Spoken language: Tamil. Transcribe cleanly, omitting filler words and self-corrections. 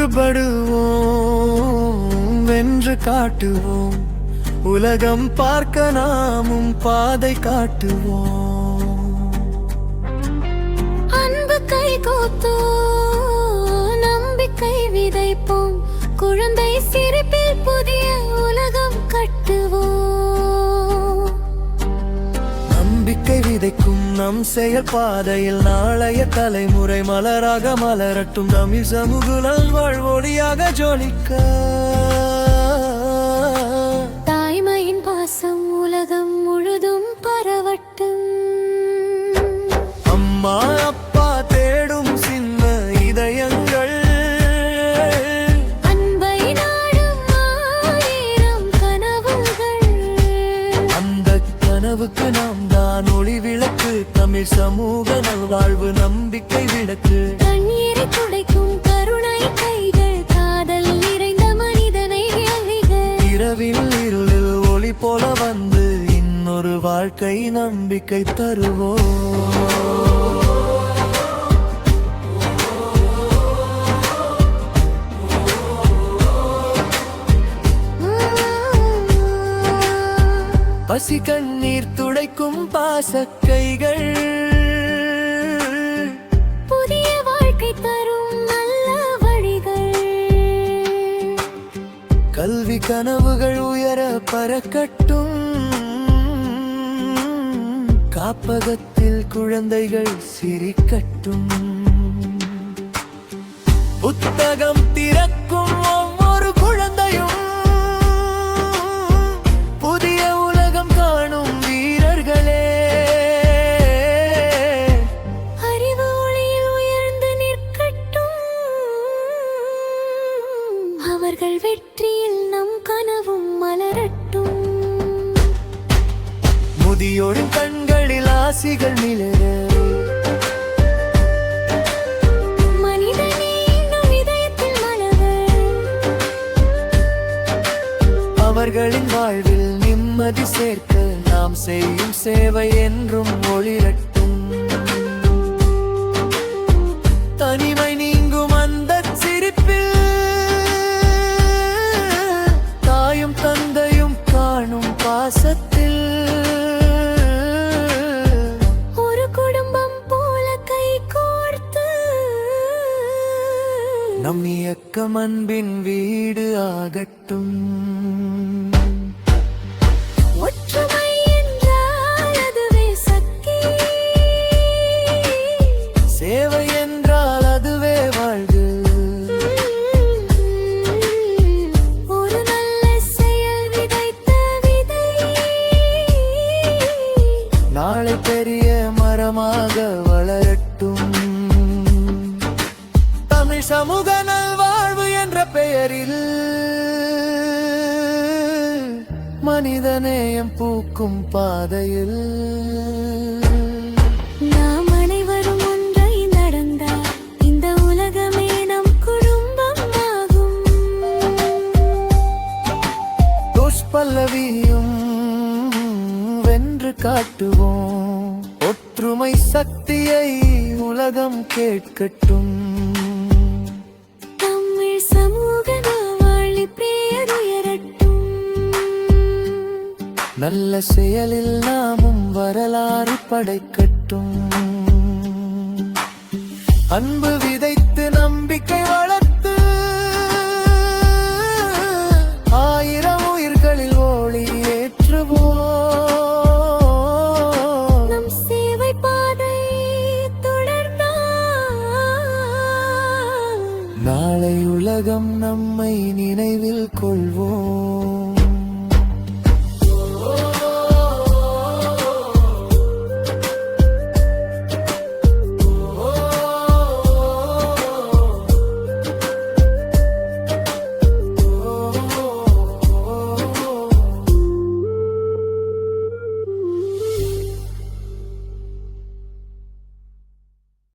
ஒன்றுபடுவோம், வென்று காட்டுவோம். உலகம் பார்க்க நாமும் பாதை காட்டுவோம். அன்பு கை கோத்தோ நம்பிக்கை விதைப்போம். குழந்தை சிரிப்பில் புதிய உலகம் கட்டுவோம். நம்பிக்கை விதைக்கும் நம் செயல் பாதையில் நாளைய தலைமுறை மலராக மலரட்டும். தமிழ் சமூக நல்வாழ்வொளியாக ஜொலிக்க. தாய்மையின் பாசம் உலகம் முழுதும் பரவட்டும். அம்மா அப்பா தேடும் சின்ன இதயங்கள், அன்பை நாடும் ஆயிரம் கனவுகள். அந்த கனவுக்கு நாம் தான் ஒளி விளக்கு. தமிழ் சமூக நல்வாழ்வு நம்பிக்கை விளக்கு. கண்ணீரை துடைக்கும் கருணை கைகள், காதல் நிறைந்த மனிதனை அழிக. இரவில் இருளில் ஒளி போல வந்து இன்னொரு வாழ்க்கை நம்பிக்கை தருவோம். பசி கண்ணீர் துடைக்கும் பாசக்கைகள், புதிய வாழ்க்கை தரும் நல்ல வழிகள். கல்வி கனவுகள் உயர பறக்கட்டும். காப்பகத்தில் குழந்தைகள் சிரிக்கட்டும். புத்தகம் திறக்கும் ஒவ்வொரு குழந்தையும் புதிய உலகம் காணும் வீரர்களே. அறிவு ஒளியில் உயர்ந்து நிற்கட்டும். அவர்கள் வெற்றியில் நம் கனவும் மலரட்டும். முதியோரின் கண்களில் ஆசிகள் மிளர. மனிதனே நம் இதயத்தில் மலர். அவர்களின் வாழ்வில் நிம்மதி சேர்க்க நாம் செய்யும் சேவை என்றும் ஒளிரட்டும். தனிமை நீங்கும் அந்த சிரிப்பில் தாயும் தந்தையும் காணும் பாசத்தில் ஒரு குடும்பம் போல கை கோர்த்து நம் இயக்கம் அன்பின் வீடு ஆகட்டும். ஒற்றுமை என்றால் அதுவே சக்தி. சேவை என்றால் அதுவே வாழ்வு. ஒரு நல்ல செயல் விதைத்த விதை நாளை பெரிய மரமாக வளரட்டும். தமிழ் சமூக நல்வாழ்வு என்ற பெயரில் மனிதநேயம் பூக்கும் பாதையில் நாம் அனைவரும் ஒன்றை நடந்தால் இந்த உலகமே நம் குடும்பம் ஆகும். துஷ்பல்லவியும் வென்று காட்டுவோம். ஒற்றுமை சக்தியை உலகம் கேட்கட்டும். தமிழ் சமூக நல்வாழ்வு பெயர் உயரட்டும். நல்ல செயலில் நாமும் வரலாறு படைக்கட்டும். அன்பு விதைத்து நம்பிக்கை வளர்த்து ஆயிரம் உயிர்களில் ஒளி ஏற்றுவோம். நம் சேவை பாதை தொடர்ந்தால் நாளை உலகம் நம்மை நினைவில் கொள்வோம்.